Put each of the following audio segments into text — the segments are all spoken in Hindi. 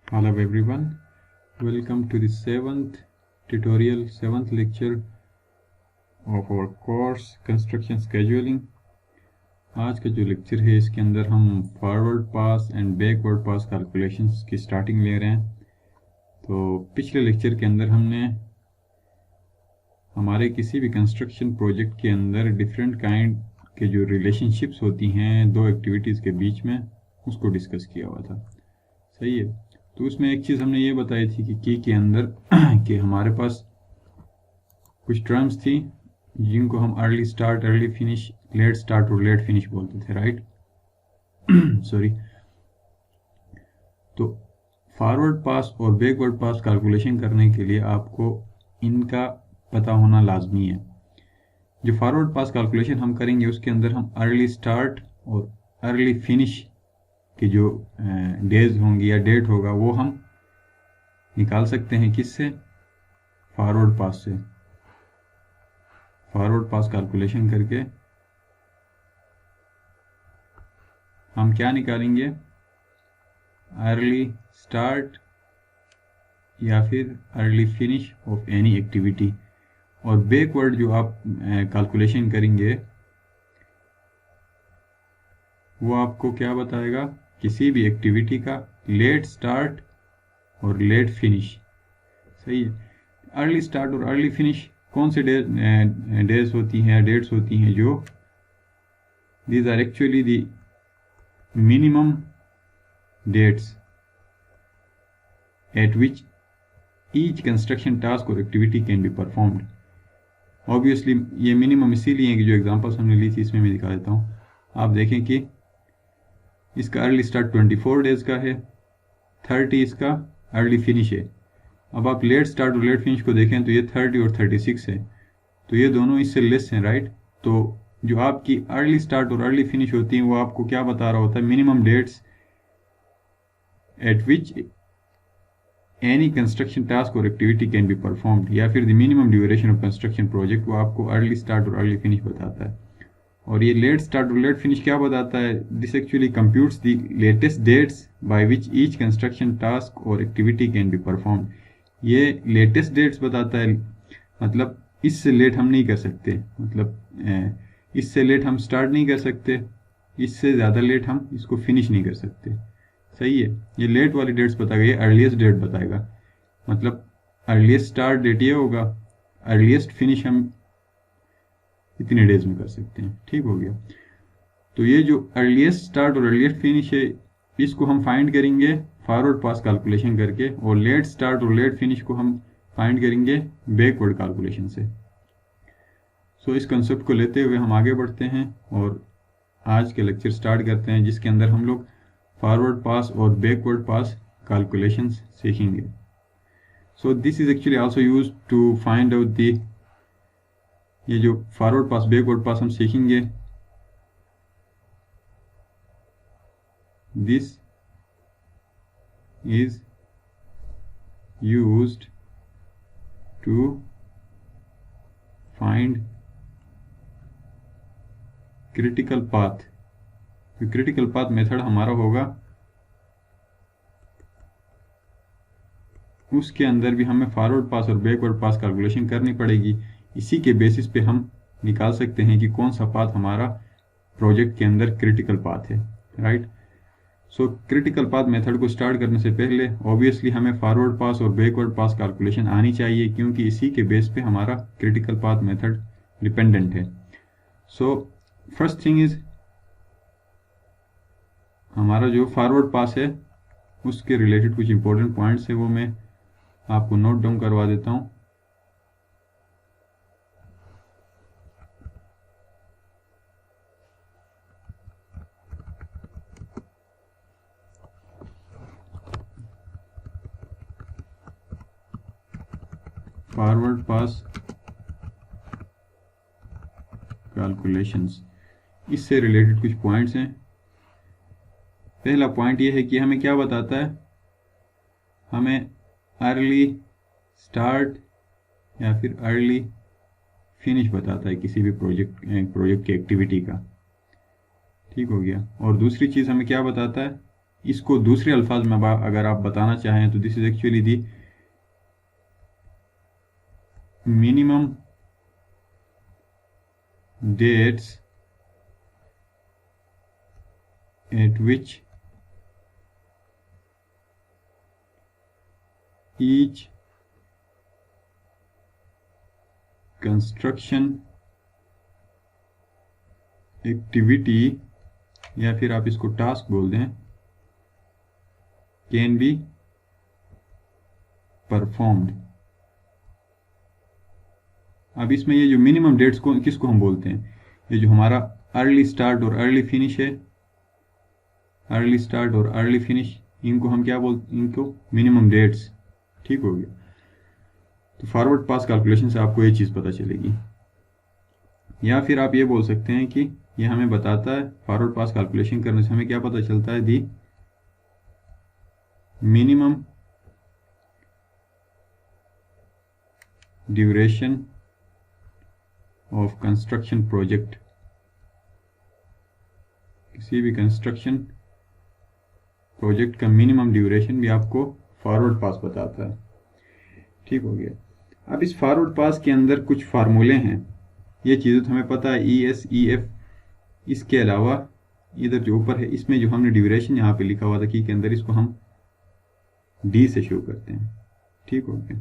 Hello everyone, welcome to the seventh lecture of our course Construction Scheduling। आज का जो लेक्चर है इसके अंदर हम forward pass and backward pass calculations की स्टार्टिंग ले रहे हैं। तो पिछले लेक्चर के अंदर हमने हमारे किसी भी कंस्ट्रक्शन प्रोजेक्ट के अंदर डिफरेंट काइंड के जो रिलेशनशिप्स होती हैं दो एक्टिविटीज़ के बीच में उसको डिस्कस किया हुआ था। सही है। तो उसमें एक चीज़ हमने ये बताई थी कि की के अंदर कि हमारे पास कुछ टर्म्स थी जिनको हम early start, early finish, late start और लेट फिनिश बोलते थे, राइट। सॉरी। तो फॉरवर्ड पास और बैकवर्ड पास कैलकुलेशन करने के लिए आपको इनका पता होना लाजमी है। जो फॉरवर्ड पास कैलकुलेशन हम करेंगे उसके अंदर हम अर्ली स्टार्ट और अर्ली फिनिश कि जो डेज होंगी या डेट होगा वो हम निकाल सकते हैं किससे? फॉरवर्ड पास से। फॉरवर्ड पास कैलकुलेशन करके हम क्या निकालेंगे? अर्ली स्टार्ट या फिर early finish of any activity. और बैकवर्ड जो आप कैलकुलेशन करेंगे वो आपको क्या बताएगा? किसी भी एक्टिविटी का लेट स्टार्ट और लेट फिनिश। सही है। अर्ली स्टार्ट और अर्ली फिनिश कौन से डेज होती हैं, डेट्स होती हैं जो these are actually the minimum dates at which each construction task और activity can be performed. Obviously ये मिनिमम इसीलिए है कि जो एग्जांपल्स हमने ली थी इसमें मैं दिखा देता हूँ। आप देखें कि इसका अर्ली स्टार्ट 24 डेज का है, 30 इसका अर्ली फिनिश है। अब आप लेट स्टार्ट और लेट फिनिश को देखें तो ये 30 और 36 है, तो ये दोनों इससे लेस हैं, राइट। तो जो आपकी अर्ली स्टार्ट और अर्ली फिनिश होती हैं वो आपको क्या बता रहा होता है? Minimum dates at which any construction task और एक्टिविटी कैन बी परफॉर्म्ड, या फिर the minimum duration of construction project, वो आपको अर्ली स्टार्ट और अर्ली फिनिश बताता है। और ये लेट स्टार्ट और लेट फिनिश क्या बताता है? This actually computes the latest dates by which each construction task और एक्टिविटी कैन बी परफॉर्म्ड। ये लेटेस्ट डेट्स बताता है, मतलब इससे लेट हम नहीं कर सकते, मतलब इससे लेट हम स्टार्ट नहीं कर सकते, इससे ज़्यादा लेट हम इसको फिनिश नहीं कर सकते। सही है। ये लेट वाली डेट्स बताएगा, ये अर्लीस्ट डेट बताएगा, मतलब अर्लीस्ट स्टार्ट डेट ये होगा, अर्लीस्ट फिनिश हम इतने डेज में कर सकते हैं। ठीक हो गया। तो ये जो अर्लीस्ट स्टार्ट और अर्लीस्ट फिनिश है इसको हम फाइंड करेंगे फॉरवर्ड पास कैलकुलेशन करके, और लेट स्टार्ट और लेट फिनिश को हम फाइंड करेंगे बैकवर्ड कैलकुलेशन से। सो इस कंसेप्ट को लेते हुए हम आगे बढ़ते हैं और आज के लेक्चर स्टार्ट करते हैं जिसके अंदर हम लोग फॉरवर्ड पास और बैकवर्ड पास कैलकुलेशंस सीखेंगे। So this is actually also used to find out the, ये जो फॉरवर्ड पास बैकवर्ड पास हम सीखेंगे, this is used to find critical path. तो क्रिटिकल पाथ मेथड हमारा होगा, उसके अंदर भी हमें फॉरवर्ड पास और बैकवर्ड पास कैलकुलेशन करनी पड़ेगी। इसी के बेसिस पे हम निकाल सकते हैं कि कौन सा पाथ हमारा प्रोजेक्ट के अंदर क्रिटिकल पाथ है, right. So critical path method को स्टार्ट करने से पहले ऑब्वियसली हमें फॉरवर्ड पास और बैकवर्ड पास कैलकुलेशन आनी चाहिए, क्योंकि इसी के बेस पे हमारा क्रिटिकल पाथ मेथड डिपेंडेंट है। सो फर्स्ट थिंग इज, हमारा जो फॉरवर्ड पास है उसके रिलेटेड कुछ इंपॉर्टेंट पॉइंट्स है वो मैं आपको नोट डाउन करवा देता हूँ। फॉरवर्ड पास कैलकुलेशंस, इससे रिलेटेड कुछ पॉइंट्स हैं। पहला पॉइंट ये है कि हमें क्या बताता है? हमें अर्ली स्टार्ट या फिर अर्ली फिनिश बताता है किसी भी प्रोजेक्ट की एक्टिविटी का। ठीक हो गया। और दूसरी चीज़ हमें क्या बताता है? इसको दूसरे अल्फाज में अगर आप बताना चाहें तो this is actually the minimum dates at which each construction activity या फिर आप इसको टास्क बोल दें कैन बी परफॉर्म्ड। अब इसमें ये जो मिनिमम डेट्स को किसको हम बोलते हैं, ये जो हमारा अर्ली स्टार्ट और अर्ली फिनिश है, अर्ली स्टार्ट और अर्ली फिनिश, इनको हम क्या बोलते हैं, इनको मिनिमम डेट्स। ठीक हो गया। तो फॉरवर्ड पास कैलकुलेशन से आपको ये चीज़ पता चलेगी। या फिर आप ये बोल सकते हैं कि ये हमें बताता है, फॉरवर्ड पास कैलकुलेशन करने से हमें क्या पता चलता है, दी minimum duration of construction project. किसी भी कंस्ट्रक्शन प्रोजेक्ट का मिनिमम ड्यूरेशन भी आपको फॉरवर्ड पास बताता है। ठीक हो गया। अब इस फॉरवर्ड पास के अंदर कुछ फार्मूले हैं, ये चीज़ें तो हमें पता है, ES EF। इसके अलावा इधर जो ऊपर है इसमें जो हमने ड्यूरेशन यहाँ पे लिखा हुआ था की के अंदर, इसको हम D से शो करते हैं। ठीक हो गया।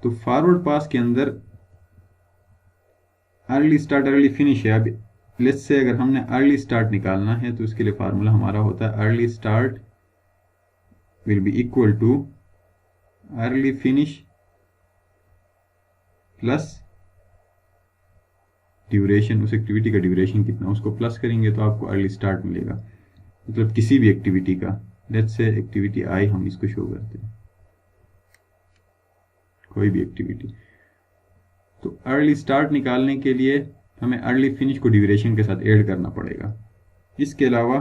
तो फॉरवर्ड पास के अंदर अर्ली स्टार्ट अर्ली फिनिश है। अब लेट्स से अगर हमने अर्ली स्टार्ट निकालना है तो इसके लिए फार्मूला हमारा होता है early start will be equal too early finish plus duration, उस एक्टिविटी का ड्यूरेशन कितना उसको प्लस करेंगे तो आपको अर्ली स्टार्ट मिलेगा। मतलब किसी भी एक्टिविटी का, लेट्स से एक्टिविटी आई हम इसको शो करते हैं, कोई भी एक्टिविटी। तो अर्ली स्टार्ट निकालने के लिए हमें अर्ली फिनिश को ड्यूरेशन के साथ ऐड करना पड़ेगा। इसके अलावा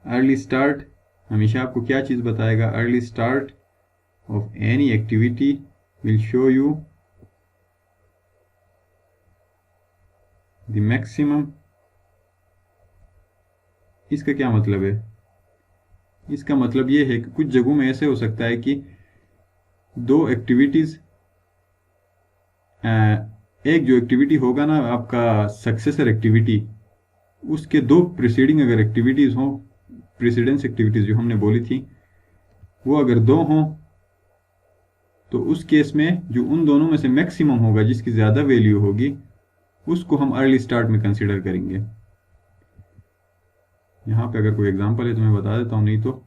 अर्ली स्टार्ट हमेशा आपको क्या चीज़ बताएगा, early start of any activity will show you the maximum. इसका क्या मतलब है, इसका मतलब ये है कि कुछ जगहों में ऐसे हो सकता है कि दो एक्टिविटीज, एक जो एक्टिविटी होगा ना आपका सक्सेसर एक्टिविटी, उसके दो प्रीसीडिंग अगर एक्टिविटीज हों, प्रीसीडेंस एक्टिविटीज जो हमने बोली थी, वो अगर दो हों तो उस केस में जो उन दोनों में से मैक्सिमम होगा, जिसकी ज़्यादा वैल्यू होगी, उसको हम अर्ली स्टार्ट में कंसिडर करेंगे। यहाँ पे अगर कोई एग्जांपल है तो मैं बता देता हूँ, नहीं तो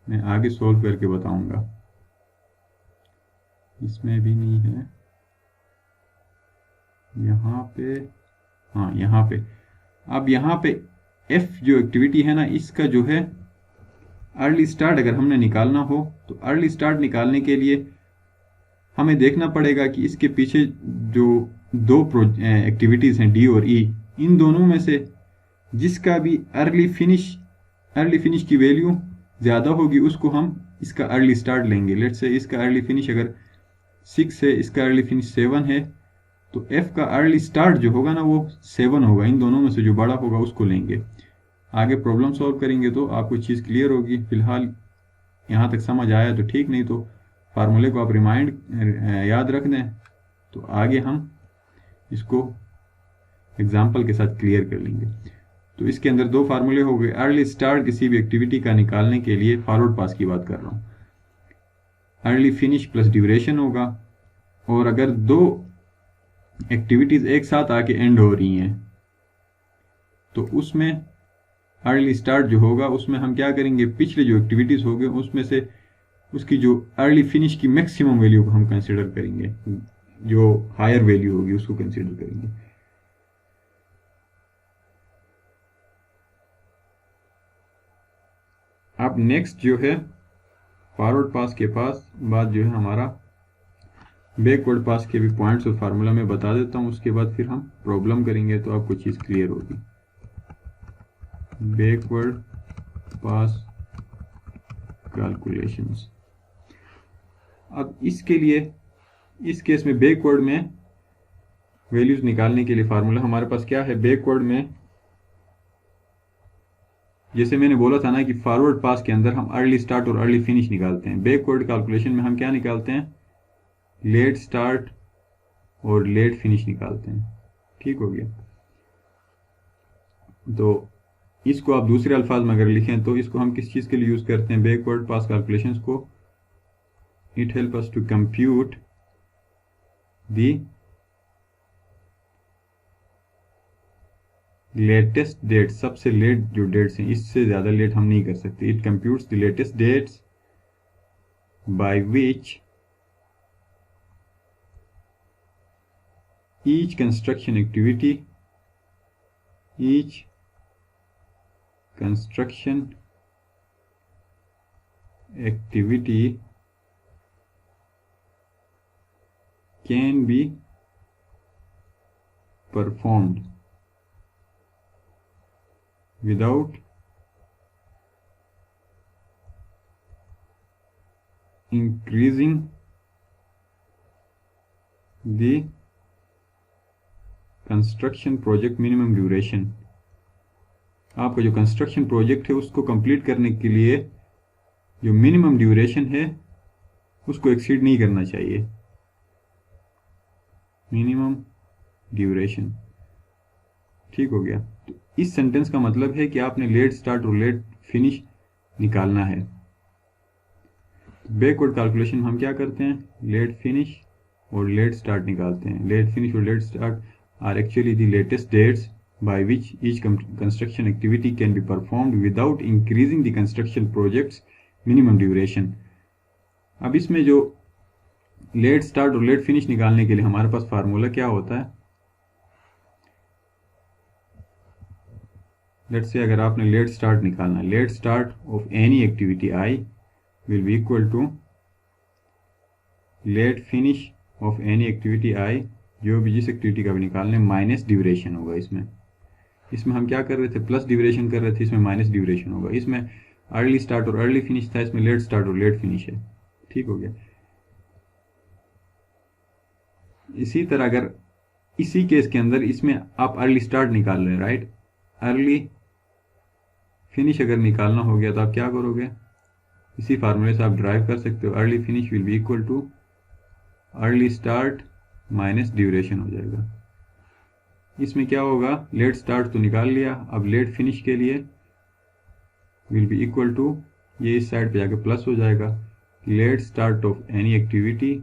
मैं आगे सॉल्व करके बताऊंगा। इसमें भी नहीं है, यहाँ पे, हाँ यहाँ पे। अब यहाँ पे F जो एक्टिविटी है ना, इसका जो है अर्ली स्टार्ट अगर हमने निकालना हो तो अर्ली स्टार्ट निकालने के लिए हमें देखना पड़ेगा कि इसके पीछे जो दो एक्टिविटीज़ हैं D और E, इन दोनों में से जिसका भी अर्ली फिनिश की वैल्यू ज़्यादा होगी उसको हम इसका अर्ली स्टार्ट लेंगे। लेट्स से इसका अर्ली फिनिश अगर 6 है, इसका अर्ली फिनिश 7 है, तो F का अर्ली स्टार्ट जो होगा ना वो 7 होगा। इन दोनों में से जो बड़ा होगा उसको लेंगे। आगे प्रॉब्लम सॉल्व करेंगे तो आपको चीज़ क्लियर होगी। फिलहाल यहाँ तक समझ आया तो ठीक, नहीं तो फार्मूले को आप याद रख दें, तो आगे हम इसको एग्जाम्पल के साथ क्लियर कर लेंगे। तो इसके अंदर दो फार्मूले हो गए। अर्ली स्टार्ट किसी भी एक्टिविटी का निकालने के लिए फॉरवर्ड पास की बात कर रहा हूँ, अर्ली फिनिश प्लस ड्यूरेशन होगा। और अगर दो एक्टिविटीज एक साथ आके एंड हो रही हैं तो उसमें अर्ली स्टार्ट जो होगा उसमें हम क्या करेंगे, पिछले जो एक्टिविटीज हो गए उसमें से उसकी जो अर्ली फिनिश की मैक्सिमम वैल्यू को हम कंसिडर करेंगे, जो हायर वैल्यू होगी उसको कंसिडर करेंगे। अब नेक्स्ट जो है फॉरवर्ड पास के पास बाद जो है हमारा बैकवर्ड पास के भी पॉइंट्स और फार्मूला में बता देता हूँ, उसके बाद फिर हम प्रॉब्लम करेंगे तो आपको चीज़ क्लियर होगी। Backward pass calculations. अब इसके लिए इस केस में बैकवर्ड में वैल्यूज निकालने के लिए फार्मूला हमारे पास क्या है बैकवर्ड में, जैसे मैंने बोला था ना कि फॉरवर्ड पास के अंदर हम अर्ली स्टार्ट और अर्ली फिनिश निकालते हैं, बैकवर्ड कैलकुलेशन में हम क्या निकालते हैं, लेट स्टार्ट और लेट फिनिश निकालते हैं। ठीक हो गया। तो इसको आप दूसरे अल्फाज में अगर लिखें तो इसको हम किस चीज़ के लिए यूज़ करते हैं, बैकवर्ड पास कैलकुलेशंस को, it help us to compute the latest date, सबसे लेट जो डेट्स हैं, इससे ज़्यादा लेट हम नहीं कर सकते। It computes the latest dates by which each construction activity can be performed without increasing the construction project minimum duration. आपका जो कंस्ट्रक्शन प्रोजेक्ट है उसको कंप्लीट करने के लिए जो मिनिमम ड्यूरेशन है उसको एक्सीड नहीं करना चाहिए, मिनिमम ड्यूरेशन। ठीक हो गया। तो इस सेंटेंस का मतलब है कि आपने लेट स्टार्ट और लेट फिनिश निकालना है। बैकवर्ड कैलकुलेशन हम क्या करते हैं, लेट फिनिश और लेट स्टार्ट निकालते हैं। लेट फिनिश और let start are actually the latest dates by which each construction activity can be performed without increasing the construction project's minimum duration। अब इसमें जो लेट स्टार्ट और लेट फिनिश निकालने के लिए हमारे पास फार्मूला क्या होता है, लेट्स से अगर आपने लेट स्टार्ट निकालना, late start of any activity I will be equal to late finish of any activity I, जो भी जिस एक्टिविटी का भी निकालने, माइनस ड्यूरेशन होगा। इसमें हम क्या कर रहे थे, प्लस ड्यूरेशन कर रहे थे, इसमें माइनस ड्यूरेशन होगा। इसमें अर्ली स्टार्ट और अर्ली फिनिश था, इसमें लेट स्टार्ट और लेट फिनिश है। ठीक हो गया। इसी तरह अगर इसी केस के अंदर इसमें आप अर्ली स्टार्ट निकाल रहे हैं, राइट, अर्ली फिनिश अगर निकालना हो गया तो आप क्या करोगे, इसी फार्मूले से आप ड्राइव कर सकते हो, early finish will be equal too early start minus duration हो जाएगा। इसमें क्या होगा, लेट स्टार्ट तो निकाल लिया, अब लेट फिनिश के लिए विल बी इक्वल टू, ये इस साइड पे जाके प्लस हो जाएगा, late start of any activity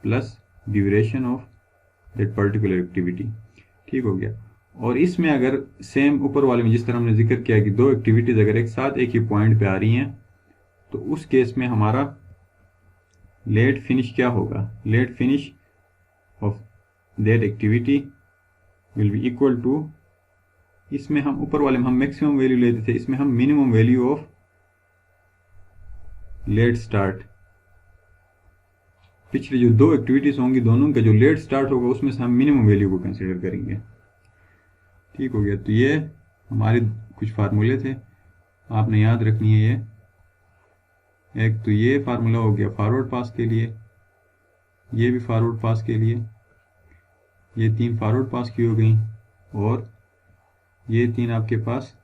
plus duration of that particular activity. ठीक हो गया। और इसमें अगर सेम ऊपर वाले में जिस तरह हमने जिक्र किया कि दो एक्टिविटीज अगर एक साथ एक ही पॉइंट पे आ रही हैं तो उस केस में हमारा लेट फिनिश क्या होगा, late finish of that activity will be equal to, इसमें हम ऊपर वाले में हम मैक्सिमम वैल्यू लेते थे, इसमें हम minimum value of let start, पिछले जो दो एक्टिविटीज होंगी दोनों का जो लेट स्टार्ट होगा उसमें से हम मिनिमम वैल्यू को कंसीडर करेंगे। ठीक हो गया। तो ये हमारे कुछ फार्मूले थे, आपने याद रखनी है ये। एक तो ये फार्मूला हो गया फॉरवर्ड पास के लिए, ये भी फॉरवर्ड पास के लिए, ये तीन फॉरवर्ड पास की हो गई, और ये तीन आपके पास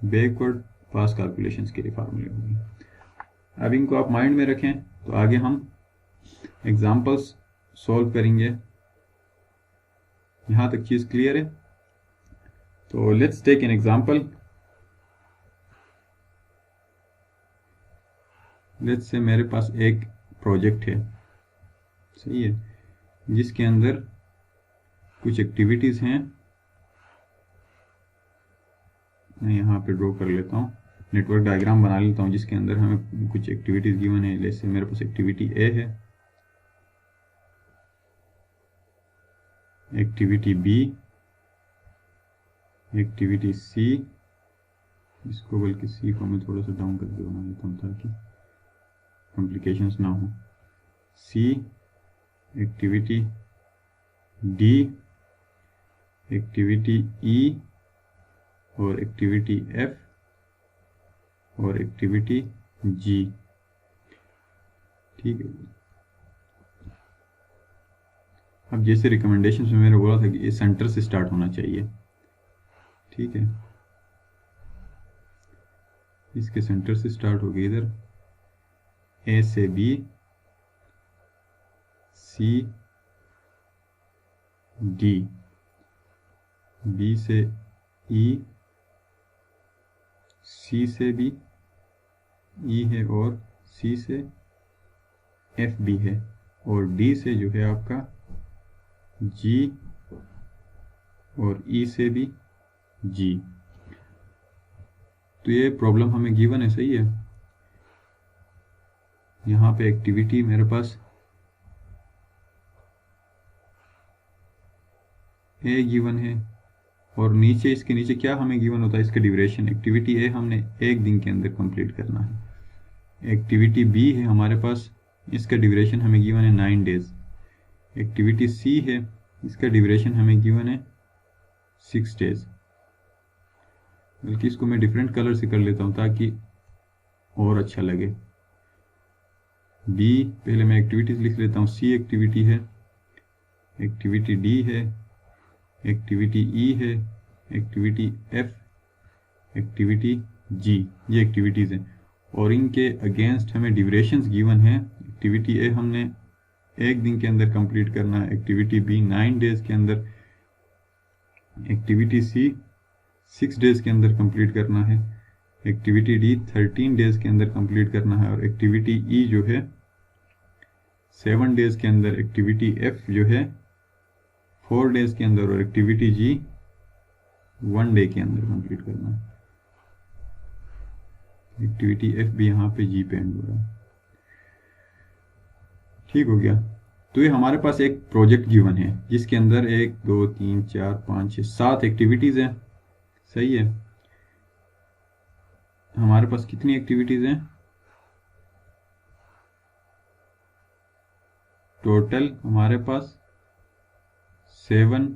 बैकवर्ड पास कैलकुलेशंस के लिए फार्मूले हो गई। अब इनको आप माइंड में रखें तो आगे हम एग्जांपल्स सॉल्व करेंगे। यहाँ तक चीज़ क्लियर है? तो let's take an example. Let's say मेरे पास एक प्रोजेक्ट है, सही है, जिसके अंदर कुछ एक्टिविटीज़ हैं। मैं यहाँ पे ड्रॉ कर लेता हूँ, नेटवर्क डायग्राम बना लेता हूँ जिसके अंदर हमें कुछ एक्टिविटीज़ गिवन है। जैसे मेरे पास एक्टिविटी ए है, एक्टिविटी बी, एक्टिविटी सी, इसको बल्कि सी को मैं थोड़ा सा डाउन करके बना लेता हूँ ताकि कॉम्प्लिकेशंस ना हो। सी, एक्टिविटी डी, एक्टिविटी ई, और एक्टिविटी एफ, और एक्टिविटी जी। ठीक है। अब जैसे रिकमेंडेशन में मैंने बोला था कि ये सेंटर से स्टार्ट होना चाहिए, ठीक है, इसके सेंटर से स्टार्ट होगी, इधर ए से बी, सी डी, बी से ई, सी से बी, ई है और सी से एफ बी है, और डी से जो है आपका जी, और ई से भी जी। तो ये प्रॉब्लम हमें गिवन है, सही है। यहाँ पे एक्टिविटी मेरे पास ए गिवन है, और नीचे इसके नीचे क्या हमें गिवन होता है, इसका ड्यूरेशन। एक्टिविटी ए हमने एक दिन के अंदर कंप्लीट करना है। एक्टिविटी बी है हमारे पास, इसका ड्यूरेशन हमें गिवन है 9 डेज। एक्टिविटी सी है, इसका ड्यूरेशन हमें गिवन है 6 डेज। बल्कि इसको मैं डिफरेंट कलर से कर लेता हूँ ताकि और अच्छा लगे। बी पहले मैं एक्टिविटीज लिख लेता हूँ, सी एक्टिविटी है, एक्टिविटी डी है, एक्टिविटी ई है, एक्टिविटी एफ, एक्टिविटी जी, ये एक्टिविटीज़ हैं, और इनके अगेंस्ट हमें ड्यूरेशंस गिवन है। एक्टिविटी ए हमने एक दिन के अंदर कंप्लीट करना है, एक्टिविटी बी 9 डेज के अंदर, एक्टिविटी सी 6 डेज के अंदर कंप्लीट करना है, एक्टिविटी डी 13 डेज के अंदर कंप्लीट करना है, और एक्टिविटी ई जो है 7 डेज के अंदर, एक्टिविटी एफ जो है 4 डेज के अंदर, और एक्टिविटी जी 1 डे के अंदर कंप्लीट करना है। एक्टिविटी एफ भी यहाँ पे जी पे एंड हो रहा है, ठीक हो गया। तो ये हमारे पास एक प्रोजेक्ट गिवन है जिसके अंदर 1 2 3 4 5 6 7 एक्टिविटीज हैं, सही है। हमारे पास कितनी एक्टिविटीज हैं टोटल? हमारे पास 7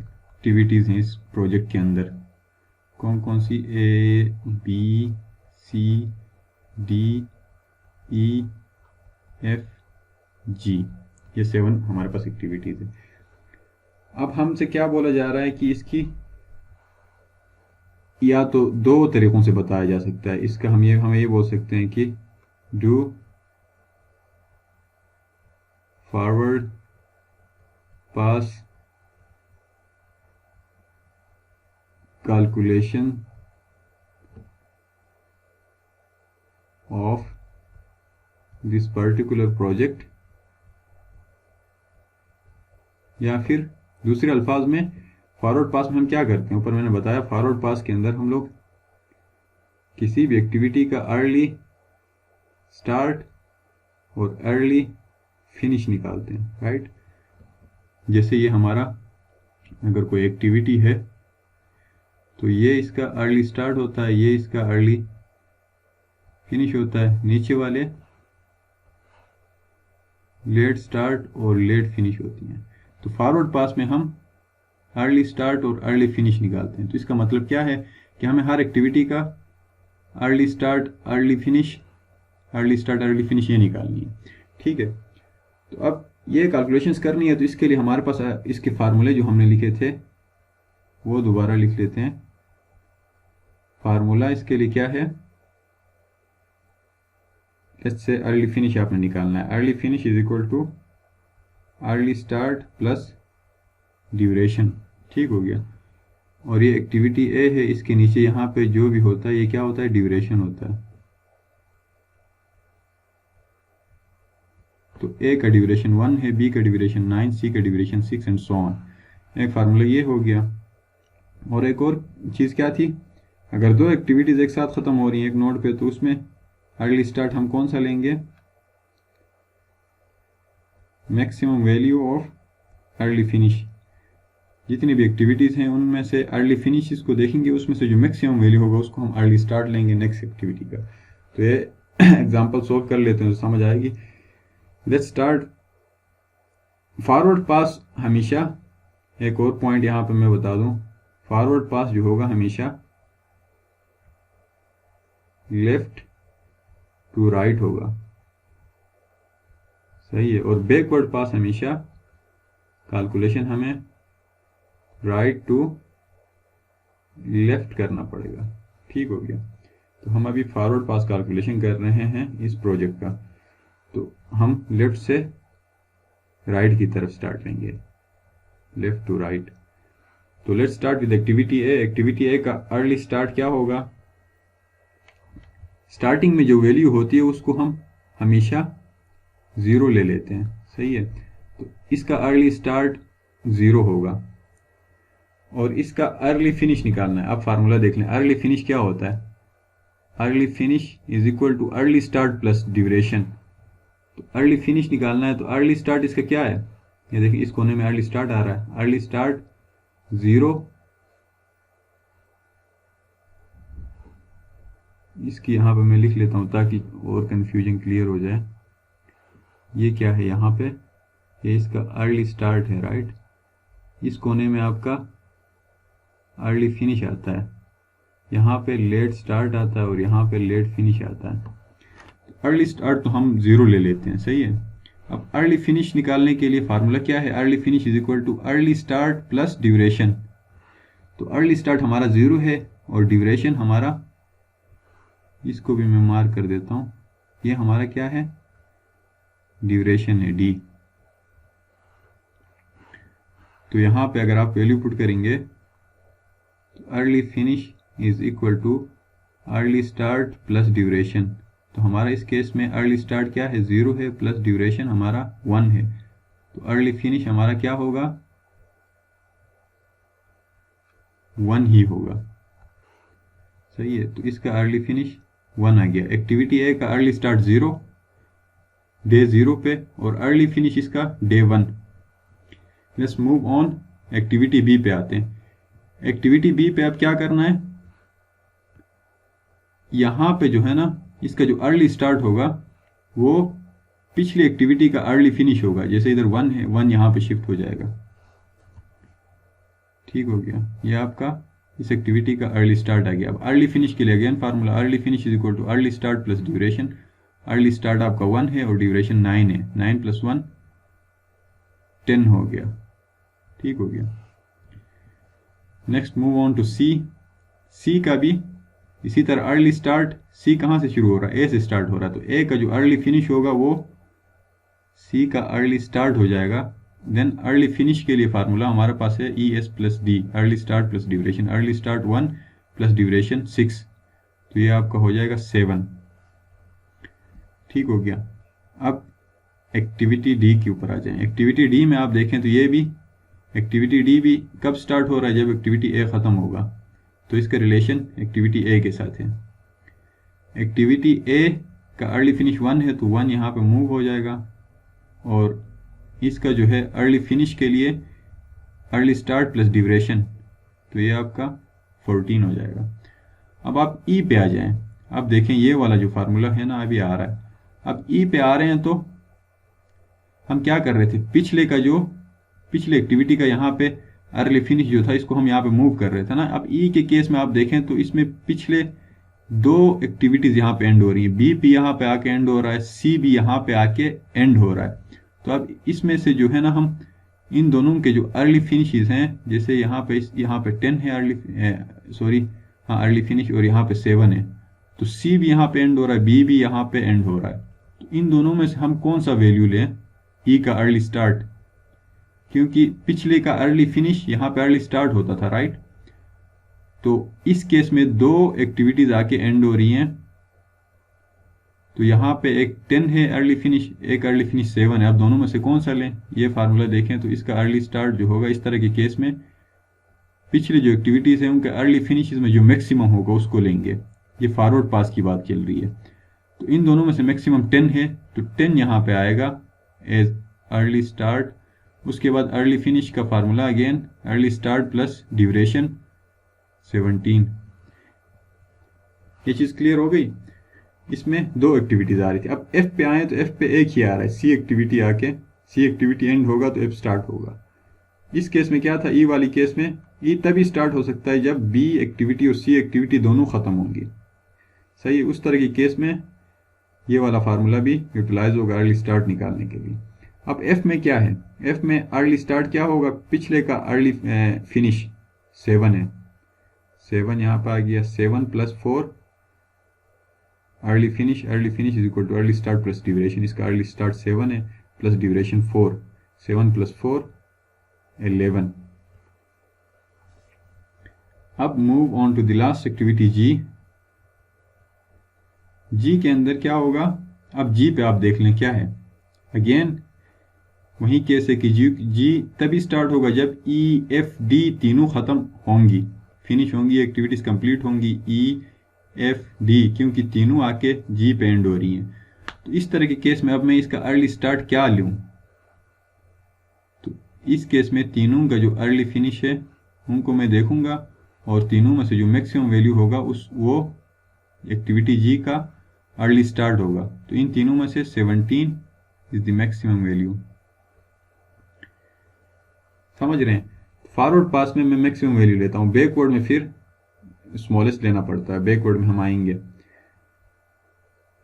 एक्टिविटीज हैं इस प्रोजेक्ट के अंदर। कौन कौन सी? A B C D E F G, ये 7 हमारे पास एक्टिविटीज है। अब हमसे क्या बोला जा रहा है कि इसकी या तो 2 तरीकों से बताया जा सकता है। इसका हमें ये बोल सकते हैं कि do forward pass calculation of this particular project, या फिर दूसरे अल्फाज में फॉरवर्ड पास में हम क्या करते हैं, ऊपर मैंने बताया फॉरवर्ड पास के अंदर हम लोग किसी भी एक्टिविटी का अर्ली स्टार्ट और अर्ली फिनिश निकालते हैं, राइट। जैसे ये हमारा अगर कोई एक्टिविटी है तो ये इसका अर्ली स्टार्ट होता है, ये इसका अर्ली फिनिश होता है, नीचे वाले लेट स्टार्ट और लेट फिनिश होती हैं। तो फॉरवर्ड पास में हम अर्ली स्टार्ट और अर्ली फिनिश निकालते हैं। तो इसका मतलब क्या है कि हमें हर एक्टिविटी का early start early finish, early start early finish ये निकालनी है, ठीक है। तो अब ये कैलकुलेशंस करनी है, तो इसके लिए हमारे पास इसके फार्मूले जो हमने लिखे थे वो दोबारा लिख लेते हैं। फार्मूला इसके लिए क्या है, इससे अर्ली फिनिश आपने निकालना है। Early finish is equal too early start plus duration, ठीक हो गया। और ये एक्टिविटी ए है, इसके नीचे यहाँ पे जो भी होता है ये क्या होता है, ड्यूरेशन होता है। तो ए का ड्यूरेशन 1 है, बी का ड्यूरेशन 9, सी का ड्यूरेशन 6 एंड सो ऑन। एक फार्मूला ये हो गया। और एक और चीज़ क्या थी, अगर 2 एक्टिविटीज़ एक साथ ख़त्म हो रही हैं एक नोड पे, तो उसमें अर्ली स्टार्ट हम कौन सा लेंगे, maximum value of early finish. जितनी भी एक्टिविटीज़ हैं उनमें से अर्ली फिनिश को देखेंगे, उसमें से जो मैक्सिमम वैल्यू होगा उसको हम अर्ली स्टार्ट लेंगे नेक्स्ट एक्टिविटी का। तो ये एग्जांपल सॉल्व कर लेते हैं तो समझ आएगी। Let's start. फॉरवर्ड पास हमेशा, एक और पॉइंट यहाँ पे मैं बता दूं, फॉरवर्ड पास जो होगा हमेशा लेफ्ट टू राइट होगा, सही है। और बैकवर्ड पास हमेशा कैलकुलेशन हमें राइट टू लेफ्ट करना पड़ेगा। ठीक हो गया। तो हम अभी फॉरवर्ड पास कैलकुलेशन कर रहे हैं इस प्रोजेक्ट का, तो हम लेफ्ट से राइट की तरफ स्टार्ट लेंगे, लेफ्ट टू राइट। तो let's start with activity A. Activity ए का अर्ली स्टार्ट क्या होगा? स्टार्टिंग में जो वैल्यू होती है उसको हम हमेशा 0 ले लेते हैं। सही है। तो इसका अर्ली स्टार्ट 0 होगा और इसका अर्ली फिनिश निकालना है। आप फार्मूला देख लें, अर्ली फिनिश क्या होता है? Early finish is equal too early start plus duration. तो अर्ली फिनिश निकालना है, तो अर्ली स्टार्ट इसका क्या है? ये देखिए इस कोने में अर्ली स्टार्ट आ रहा है। अर्ली स्टार्ट 0, इसकी यहाँ पे मैं लिख लेता हूँ ताकि और कन्फ्यूजन क्लियर हो जाए। ये क्या है यहाँ पे? ये इसका अर्ली स्टार्ट है, राइट। इस कोने में आपका अर्ली फिनिश आता है, यहाँ पे लेट स्टार्ट आता है और यहाँ पे लेट फिनिश आता है। अर्ली स्टार्ट तो हम 0 ले लेते हैं। सही है। अब अर्ली फिनिश निकालने के लिए फार्मूला क्या है? Early finish is equal too early start plus duration. तो अर्ली स्टार्ट हमारा 0 है और ड्यूरेशन हमारा, इसको भी मैं मार्क कर देता हूँ, ये हमारा क्या है? ड्यूरेशन है, डी। तो यहाँ पे अगर आप वैल्यू पुट करेंगे तो early finish is equal too early start plus duration. तो हमारा इस केस में अर्ली स्टार्ट क्या है? 0 है, प्लस ड्यूरेशन हमारा 1 है। तो अर्ली फिनिश हमारा क्या होगा? 1 ही होगा। सही है। तो इसका अर्ली फिनिश 1 आ गया। एक्टिविटी ए का अर्ली स्टार्ट 0 डे 0 पे और अर्ली फिनिश इसका day 1। Let's move on. Activity B पे आते हैं। एक्टिविटी बी पे अब क्या करना है? यहाँ पे जो है ना, इसका जो अर्ली स्टार्ट होगा वो पिछली एक्टिविटी का अर्ली फिनिश होगा। जैसे इधर 1 है, 1 यहाँ पे शिफ्ट हो जाएगा। ठीक हो गया। ये आपका इस एक्टिविटी का अर्ली स्टार्ट आ गया। अब अर्ली फिनिश के लिए again formula, early finish is equal too early start plus duration. Early start आपका 1 है और ड्यूरेशन 9 है। 9 + 1 10 हो गया। ठीक हो गया। नेक्स्ट मूव ऑन टू सी। सी का भी इसी तरह अर्ली स्टार्ट, सी कहाँ से शुरू हो रहा है? ए से स्टार्ट हो रहा है। तो ए का जो अर्ली फिनिश होगा वो सी का अर्ली स्टार्ट हो जाएगा। देन अर्ली फिनिश के लिए फार्मूला हमारे पास है ES + D, early start plus duration. Early start 1 plus duration 6, तो ये आपका हो जाएगा 7। ठीक हो गया। अब एक्टिविटी डी के ऊपर आ जाएं। एक्टिविटी डी में आप देखें तो ये भी एक्टिविटी डी भी कब स्टार्ट हो रहा है? जब एक्टिविटी ए ख़त्म होगा। तो इसका रिलेशन एक्टिविटी ए के साथ है। एक्टिविटी ए का अर्ली फिनिश 1 है तो 1 यहाँ पे मूव हो जाएगा और इसका जो है अर्ली फिनिश के लिए अर्ली स्टार्ट प्लस ड्यूरेशन, तो ये आपका 14 हो जाएगा। अब आप ई पे आ जाएं। अब देखें ये वाला जो फार्मूला है ना अभी आ रहा है। अब ई पे आ रहे हैं तो हम क्या कर रहे थे? पिछले एक्टिविटी का यहाँ पे अर्ली फिनिश जो था इसको हम यहाँ पे मूव कर रहे थे ना। अब ई के केस में आप देखें तो इसमें पिछले 2 एक्टिविटीज यहाँ पे एंड हो रही है। बी भी यहाँ पे आके एंड हो रहा है, सी भी यहाँ पे आके एंड हो रहा है। तो अब इसमें से जो है ना हम इन दोनों के जो अर्ली फिनिशेस हैं, जैसे यहाँ पे 10 है अर्ली फिनिश और यहाँ पे 7 है, तो सी भी यहाँ पे एंड हो रहा है, बी भी यहाँ पे एंड हो रहा है। तो इन दोनों में से हम कौन सा वैल्यू लें? ई का अर्ली स्टार्ट, क्योंकि पिछले का अर्ली फिनिश यहाँ पे अर्ली स्टार्ट होता था, राइट। तो इस केस में 2 एक्टिविटीज आके एंड हो रही हैं। तो यहाँ पे एक 10 है अर्ली फिनिश, एक अर्ली फिनिश 7 है। अब दोनों में से कौन सा लें? ये फार्मूला देखें तो इसका अर्ली स्टार्ट जो होगा इस तरह के केस में पिछले जो एक्टिविटीज हैं उनके अर्ली फिनिशेस में जो मैक्सिमम होगा उसको लेंगे। ये फॉरवर्ड पास की बात चल रही है। तो इन दोनों में से मैक्सिमम 10 है तो 10 यहाँ पे आएगा एज अर्ली स्टार्ट। उसके बाद अर्ली फिनिश का formula again early start plus duration 17। ये चीज़ क्लियर हो गई। इसमें 2 एक्टिविटीज आ रही थी। अब एफ पे आए तो एफ पे एक ही आ रहा है। सी एक्टिविटी एंड होगा तो एफ स्टार्ट होगा। इस केस में क्या था? ई वाली केस में ई तभी स्टार्ट हो सकता है जब बी एक्टिविटी और सी एक्टिविटी दोनों खत्म होंगी। सही है। उस तरह की केस में ये वाला फार्मूला भी यूटिलाइज होगा अर्ली स्टार्ट निकालने के लिए। अब एफ में क्या है, एफ में अर्ली स्टार्ट क्या होगा, पिछले का अर्ली फिनिश 7 है, 7 यहाँ पर आ गया, 7 + 4 early finish is equal too early start plus duration. इसका अर्ली स्टार्ट 7 है प्लस ड्यूरेशन 4, 7 + 4 11। अब move on to the last activity G के अंदर क्या होगा, अब जी पे आप देख लें क्या है, अगेन वही केस है कि जी तभी स्टार्ट होगा जब ई एफ डी तीनों खत्म होंगी, फिनिश होंगी, एक्टिविटीज कंप्लीट होंगी ई एफ डी, क्योंकि तीनों आके जी पे एंड हो रही हैं। तो इस तरह के केस में अब मैं इसका अर्ली स्टार्ट क्या लूं, तो इस केस में तीनों का जो अर्ली फिनिश है उनको मैं देखूंगा और तीनों में से जो मैक्सिमम वैल्यू होगा वो एक्टिविटी जी का अर्ली स्टार्ट होगा। तो इन तीनों में से 17 इज द मैक्सिमम वैल्यू। समझ रहे हैं, फॉरवर्ड पास में मैं मैक्सिमम वैल्यू लेता हूं, बैकवर्ड में फिर स्मॉलेस्ट लेना पड़ता है, बैकवर्ड में हम आएंगे।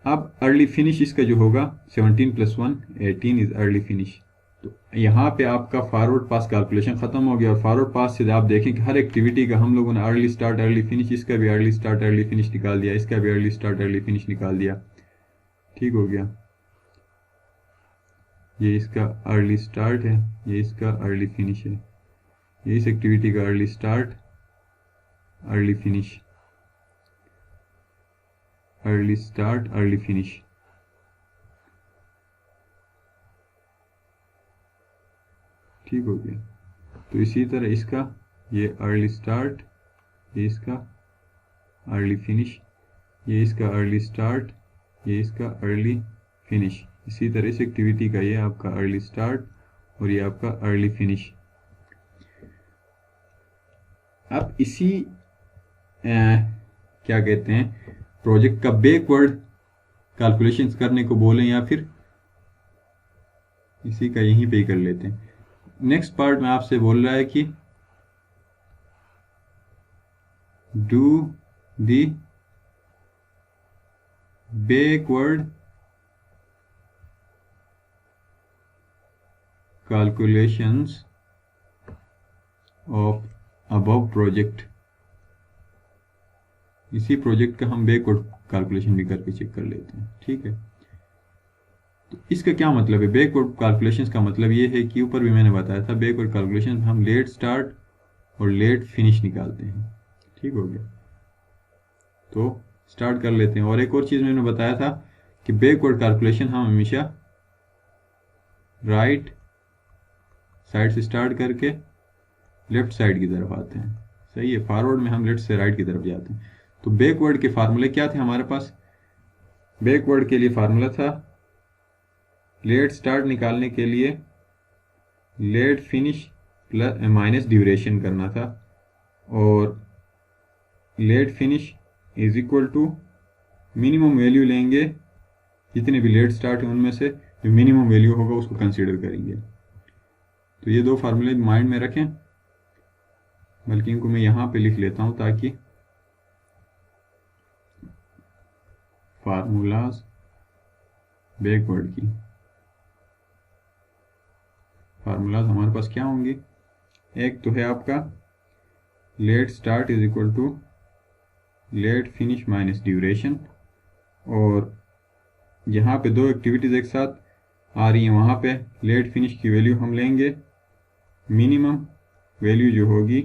अब अर्ली फिनिश इसका जो होगा 17 + 1 18 इज अर्ली फिनिश। तो यहाँ पे आपका फॉरवर्ड पास कैलकुलेशन खत्म हो गया और फॉरवर्ड पास से आप देखें कि हर एक्टिविटी का हम लोगों ने अर्ली स्टार्ट अर्ली फिनिश, इसका भी अर्ली स्टार्ट अर्ली फिनिश निकाल दिया, इसका भी अर्ली स्टार्ट अर्ली फिनिश निकाल दिया, ठीक हो गया। ये इसका अर्ली स्टार्ट है, ये इसका अर्ली फिनिश है, ये इस एक्टिविटी का early start early finish, early start early finish. ठीक हो गया। तो इसी तरह इसका ये अर्ली स्टार्ट, ये इसका अर्ली फिनिश, ये इसका अर्ली स्टार्ट, ये इसका अर्ली फिनिश। इसी तरह इस एक्टिविटी का ये आपका अर्ली स्टार्ट और ये आपका अर्ली फिनिश। अब इसी क्या कहते हैं प्रोजेक्ट का बैकवर्ड कैलकुलेशंस करने को बोलें या फिर इसी का यहीं पे ही कर लेते हैं। नेक्स्ट पार्ट में आपसे बोल रहा है कि do the backward calculations of above project. इसी प्रोजेक्ट का हम बैकवर्ड कैलकुलेशन भी करके चेक कर लेते हैं, ठीक है। तो इसका क्या मतलब है, बैकवर्ड कैलकुलेशंस का मतलब ये है कि ऊपर भी मैंने बताया था बैकवर्ड कैलकुलेशन हम लेट स्टार्ट और लेट फिनिश निकालते हैं, ठीक हो गया। तो स्टार्ट कर लेते हैं। और एक और चीज़ मैंने बताया था कि बैकवर्ड कैलकुलेशन हम हमेशा राइट साइड से स्टार्ट करके लेफ्ट साइड की तरफ आते हैं, सही है। फॉरवर्ड में हम लेफ्ट से राइट की तरफ जाते हैं। तो बैकवर्ड के फार्मूले क्या थे हमारे पास, बैकवर्ड के लिए फार्मूला था लेट स्टार्ट निकालने के लिए late finish plus minus duration करना था, और late finish is equal to minimum value लेंगे, जितने भी लेट स्टार्ट है उनमें से जो मिनिमम वैल्यू होगा उसको कंसीडर करेंगे। तो ये दो फार्मूले माइंड में रखें, बल्कि इनको मैं यहाँ पे लिख लेता हूँ ताकि फार्मूलाज बैकवर्ड की फार्मूलाज हमारे पास क्या होंगे, एक तो है आपका late start is equal to late finish minus duration, और यहाँ पे दो एक्टिविटीज एक साथ आ रही हैं, वहाँ पे लेट फिनिश की वैल्यू हम लेंगे मिनिमम वैल्यू जो होगी,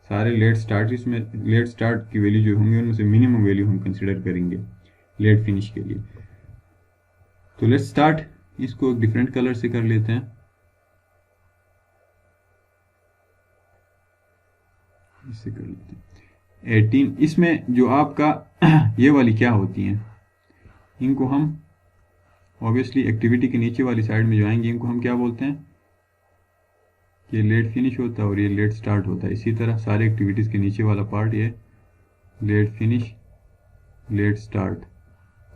सारे लेट स्टार्ट इसमें लेट स्टार्ट की वैल्यू जो होंगी उनमें से मिनिमम वैल्यू हम कंसिडर करेंगे लेट फिनिश के लिए। तो लेट स्टार्ट इसको एक डिफरेंट कलर से कर लेते हैं, इससे कर लेते हैं 18। इसमें जो आपका ये वाली क्या होती हैं, इनको हम ऑब्वियसली एक्टिविटी के नीचे वाली साइड में जो आएंगे इनको हम क्या बोलते हैं, ये लेट फिनिश होता है और ये लेट स्टार्ट होता है। इसी तरह सारे एक्टिविटीज़ के नीचे वाला पार्ट ये लेट फिनिश लेट स्टार्ट,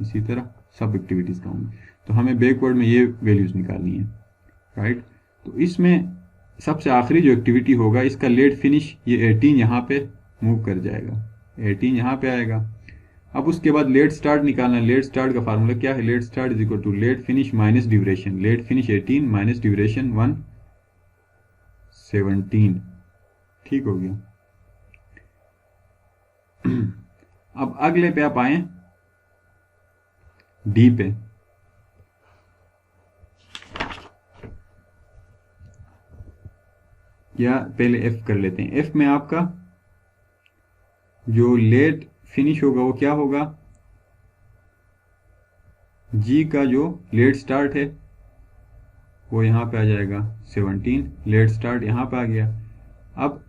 इसी तरह सब एक्टिविटीज़ का होंगे। तो हमें बैकवर्ड में ये वैल्यूज़ निकालनी है, राइट। तो इसमें सबसे आखिरी जो एक्टिविटी होगा इसका लेट फिनिश ये 18 यहाँ पे मूव कर जाएगा, 18 यहाँ पे आएगा। अब उसके बाद लेट स्टार्ट निकालना है। लेट स्टार्ट का फार्मूला क्या है? Late start is equal to late finish minus duration. Late finish 18 minus duration 117। ठीक हो गया। अब अगले पे आप आए डी पे। या पहले एफ कर लेते हैं। एफ में आपका जो लेट फिनिश होगा वो क्या होगा? जी का जो लेट स्टार्ट है वो यहाँ पे आ जाएगा 17। लेट स्टार्ट यहाँ पे आ गया। अब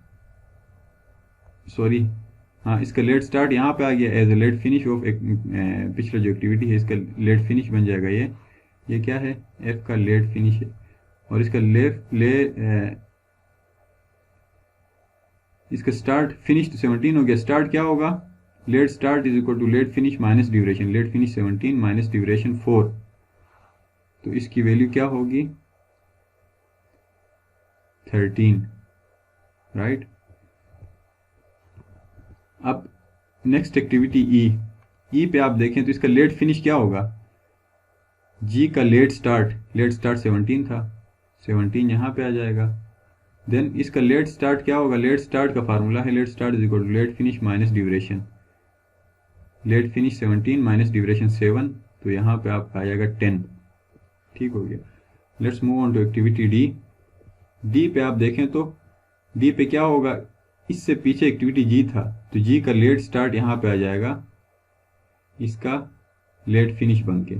सॉरी, हाँ, इसका लेट स्टार्ट यहाँ पे आ गया as a late finish of एक पिछला जो एक्टिविटी है इसका लेट फिनिश बन जाएगा। ये क्या है? एफ का लेट फिनिश है। और इसका इसका स्टार्ट फिनिश तो 17 हो गया। स्टार्ट क्या होगा? Late start is equal to late finish minus duration. Late finish 17 minus duration 4। तो इसकी वैल्यू क्या होगी? 13, राइट। अब नेक्स्ट एक्टिविटी ई पे आप देखें तो इसका लेट फिनिश क्या होगा? जी का लेट स्टार्ट 17 था, 17 यहाँ पे आ जाएगा। देन इसका लेट स्टार्ट क्या होगा? लेट स्टार्ट का फार्मूला है late start is equal to late finish minus duration. Late finish 17 minus duration 7, तो यहाँ पे आपका आ जाएगा 10। ठीक हो गया। Let's move on to activity D. D पे आप देखें तो डी पे क्या होगा? इससे पीछे एक्टिविटी जी था, तो जी का लेट स्टार्ट यहाँ पे आ जाएगा, इसका लेट फिनिश बन के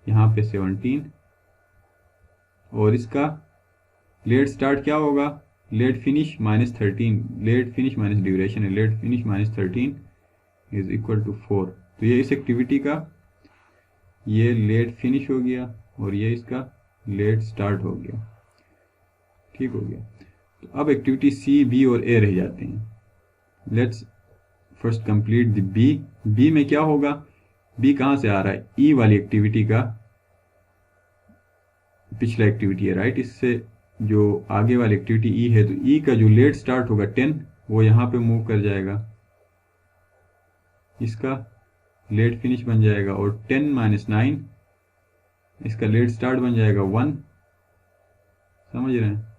यहाँ पे 17, और इसका लेट स्टार्ट क्या होगा? Late finish minus 13। Late finish minus duration है, late finish minus 13 is equal to 4। तो ये इस एक्टिविटी का ये लेट फिनिश हो गया और ये इसका लेट स्टार्ट हो गया। ठीक हो गया। तो अब एक्टिविटी सी, बी और ए रह जाते हैं। Let's first complete the B. B में क्या होगा? बी कहाँ से आ रहा है? ई वाली एक्टिविटी का पिछला एक्टिविटी है, राइट। इससे जो आगे वाली एक्टिविटी ई है, तो ई का जो लेट स्टार्ट होगा 10, वो यहाँ पे मूव कर जाएगा, इसका लेट फिनिश बन जाएगा। और 10 माइनस 9 इसका लेट स्टार्ट बन जाएगा 1। समझ रहे हैं?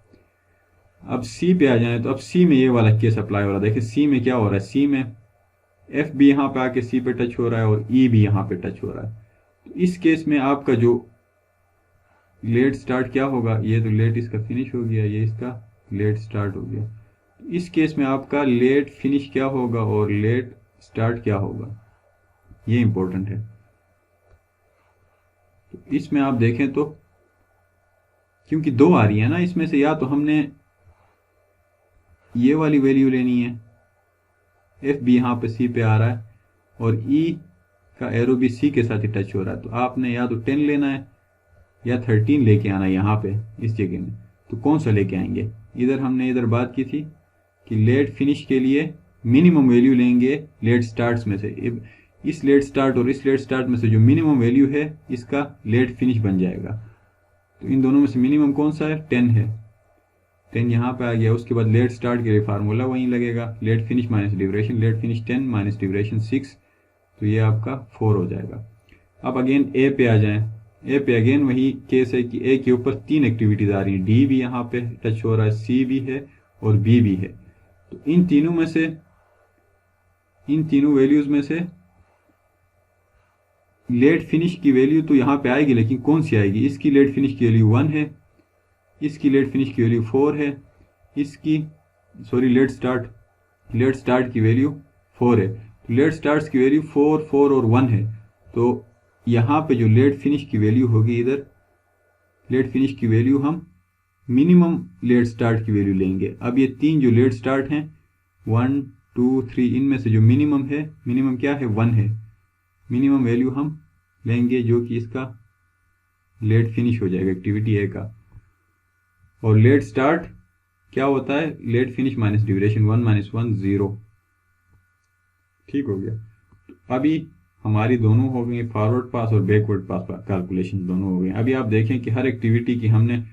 अब सी पे आ जाए तो अब सी में ये वाला केस अप्लाई हो रहा है। देखिए सी में क्या हो रहा है? सी में एफ भी यहाँ पे आके सी पे टच हो रहा है और ई भी यहाँ पे टच हो रहा है। तो इस केस में आपका जो लेट स्टार्ट क्या होगा? ये तो लेट इसका फिनिश हो गया, ये इसका लेट स्टार्ट हो गया। तो इस केस में आपका लेट फिनिश क्या होगा और लेट स्टार्ट क्या होगा, ये इंपॉर्टेंट है। तो इसमें आप देखें तो क्योंकि 2 आ रही है ना, इसमें से या तो हमने ये वाली वैल्यू लेनी है, एफ भी यहाँ पे सी पे आ रहा है और ई का एरो भी सी के साथ ही टच हो रहा है, तो आपने या तो 10 लेना है या 13 लेके आना है यहाँ पे इस जगह में। तो कौन सा लेके आएंगे? हमने इधर बात की थी कि लेट फिनिश के लिए मिनिमम वैल्यू लेंगे लेट स्टार्ट में से। इस लेट स्टार्ट और इस लेट स्टार्ट में से जो मिनिमम वैल्यू है इसका लेट फिनिश बन जाएगा। तो इन दोनों में से मिनिमम कौन सा है? 10 है, 10 यहाँ पे आ गया। उसके बाद लेट स्टार्ट के लिए फार्मूला वहीं लगेगा, late finish minus duration. Late finish 10 minus duration 6, तो ये आपका 4 हो जाएगा। अब अगेन ए पे आ जाएं। ए पे अगेन वही केस है कि ए के ऊपर 3 एक्टिविटीज आ रही हैं, डी भी यहाँ पे टच हो रहा है, सी भी है और बी भी है। तो इन तीनों वैल्यूज में से लेट फिनिश की वैल्यू तो यहाँ पे आएगी, लेकिन कौन सी आएगी? इसकी लेट फिनिश की वैल्यू 1 है, इसकी लेट फिनिश की वैल्यू 4 है, इसकी लेट स्टार्ट की वैल्यू 4 है। तो लेट स्टार्ट की वैल्यू 4, 4 और 1 है। तो यहाँ पे जो लेट फिनिश की वैल्यू होगी, इधर लेट फिनिश की वैल्यू हम मिनिमम लेट स्टार्ट की वैल्यू लेंगे। अब ये 3 जो लेट स्टार्ट हैं 1, 2, 3, इनमें से जो मिनिमम है, मिनिमम क्या है? 1 है। मिनिमम वैल्यू हम लेंगे जो कि इसका लेट फिनिश हो जाएगा एक्टिविटी ए का। और लेट स्टार्ट क्या होता है? Late finish minus duration, 1 minus 1 0। ठीक हो गया। अभी हमारी दोनों हो गई फॉरवर्ड पास और बैकवर्ड पास कैलकुलेशन दोनों हो गए। अभी आप देखें कि हर एक्टिविटी की हमने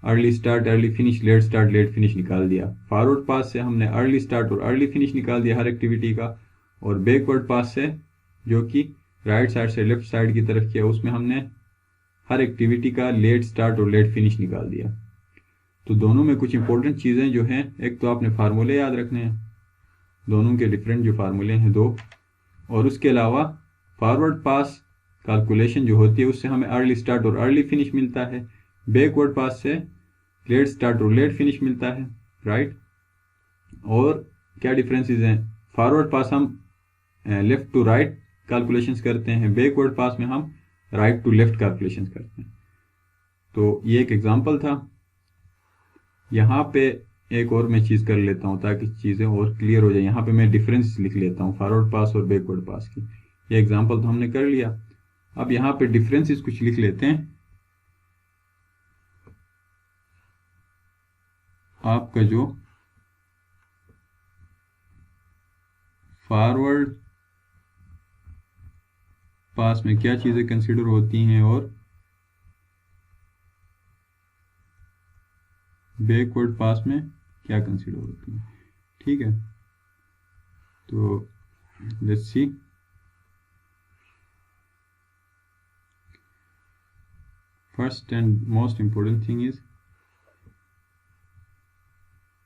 early start, early finish, late start, late finish निकाल दिया। फॉरवर्ड पास से हमने अर्ली स्टार्ट और अर्ली फिनिश निकाल दिया हर एक्टिविटी का, और बैकवर्ड पास से जो कि राइट साइड से लेफ्ट साइड की तरफ किया, उसमें हमने हर एक्टिविटी का लेट स्टार्ट और लेट फिनिश निकाल दिया। तो दोनों में कुछ इंपॉर्टेंट चीज़ें जो हैं, एक तो आपने फार्मूले याद रखने हैं, दोनों के डिफरेंट जो फार्मूले हैं दो, और उसके अलावा फॉरवर्ड पास कैलकुलेशन जो होती है उससे हमें अर्ली स्टार्ट और अर्ली फिनिश मिलता है, बैकवर्ड पास से लेट स्टार्ट और लेट फिनिश मिलता है, राइट। और क्या डिफरेंसेस हैं, फॉरवर्ड पास हम लेफ्ट टू राइट कैलकुलेशंस करते हैं, बैकवर्ड पास में हम राइट टू लेफ्ट कैलकुलेशंस करते हैं। तो ये एक एग्जांपल था। यहाँ पे एक और मैं चीज़ कर लेता हूँ ताकि चीज़ें और क्लियर हो जाए। यहाँ पे मैं डिफरेंस लिख लेता हूँ फॉरवर्ड पास और बैकवर्ड पास की। ये एग्जांपल तो हमने कर लिया, अब यहाँ पे डिफरेंसेस कुछ लिख लेते हैं। आपका जो फॉरवर्ड पास में क्या चीज़ें कंसिडर होती हैं और बैकवर्ड पास में क्या कंसिडर होती है, ठीक है। तो let's see, first and most important thing is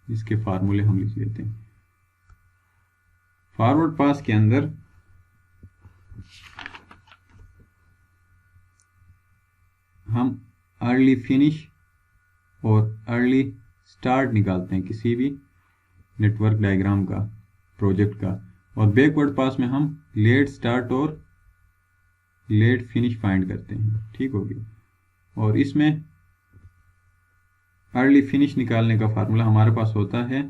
इसके फार्मूले हम लिख लेते हैं। फॉरवर्ड पास के अंदर हम अर्ली फिनिश और अर्ली स्टार्ट निकालते हैं किसी भी नेटवर्क डायग्राम का, प्रोजेक्ट का, और बैकवर्ड पास में हम लेट स्टार्ट और लेट फिनिश फाइंड करते हैं, ठीक हो गया। और इसमें अर्ली फिनिश निकालने का फार्मूला हमारे पास होता है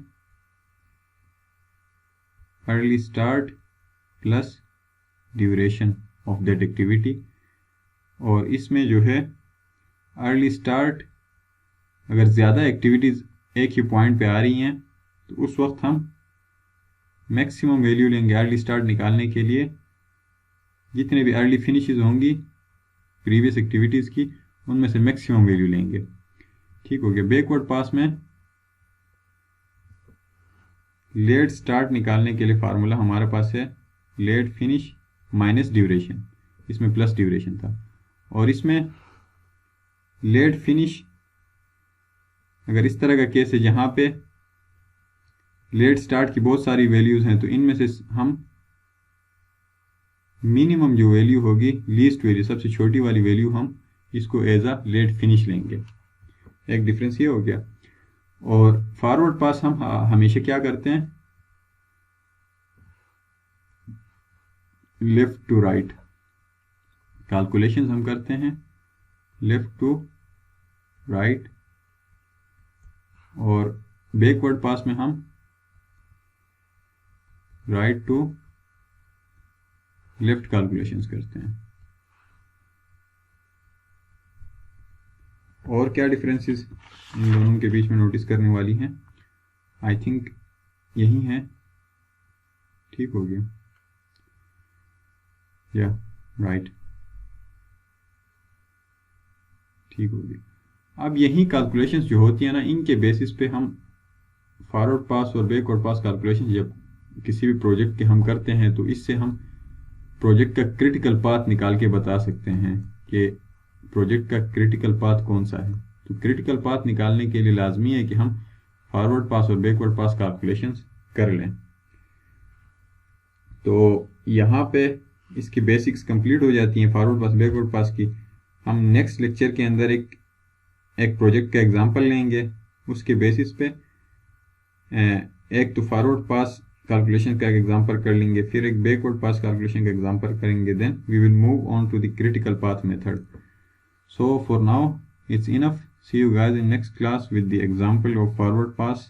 early start plus duration of that activity. और इसमें जो है अर्ली स्टार्ट, अगर ज़्यादा एक्टिविटीज़ एक ही पॉइंट पे आ रही हैं तो उस वक्त हम मैक्सिमम वैल्यू लेंगे अर्ली स्टार्ट निकालने के लिए। जितने भी अर्ली फिनिशेस होंगी प्रीवियस एक्टिविटीज़ की, उनमें से मैक्सिमम वैल्यू लेंगे, ठीक हो गया। बैकवर्ड पास में लेट स्टार्ट निकालने के लिए फार्मूला हमारे पास है लेट फिनिश माइनस ड्यूरेशन, इसमें प्लस ड्यूरेशन था। और इसमें लेट फिनिश, अगर इस तरह का केस है जहाँ पे लेट स्टार्ट की बहुत सारी वैल्यूज़ हैं, तो इनमें से हम मिनिमम जो वैल्यू होगी, लीस्ट वैल्यू, सबसे छोटी वाली वैल्यू, हम इसको एज अ लेट फिनिश लेंगे। एक डिफरेंस ये हो गया। और फॉरवर्ड पास हम हमेशा क्या करते हैं, लेफ्ट टू राइट कैलकुलेशंस हम करते हैं, लेफ्ट टू राइट। और बैकवर्ड पास में हम राइट टू लेफ्ट कैलकुलेशंस करते हैं। और क्या डिफरेंसेस इन दोनों के बीच में नोटिस करने वाली हैं, आई थिंक यही है, ठीक हो गया, या राइट, ठीक हो गया। अब यही कैलकुलेशंस जो होती है ना, इनके बेसिस पे हम फॉरवर्ड पास और बैकवर्ड पास कैलकुलेशन जब किसी भी प्रोजेक्ट के हम करते हैं, तो इससे हम प्रोजेक्ट का क्रिटिकल पाथ निकाल के बता सकते हैं कि प्रोजेक्ट का क्रिटिकल पाथ कौन सा है। तो क्रिटिकल पाथ निकालने के लिए लाजमी है कि हम फॉरवर्ड पास और बैकवर्ड पास कैलकुलेशंस कर लें। तो यहाँ पे इसकी बेसिक्स कंप्लीट हो जाती हैं फॉरवर्ड पास बैकवर्ड पास की। हम नेक्स्ट लेक्चर के अंदर एक प्रोजेक्ट का एग्जांपल लेंगे, उसके बेसिस पे एक तो फॉरवर्ड पास कैलकुलेशन का एग्जांपल कर लेंगे, फिर एक बैकवर्ड पास कैलकुलेशन का एग्जांपल करेंगे, then we will move on to the critical path method. So for now it's enough. See you guys in next class with the example of forward pass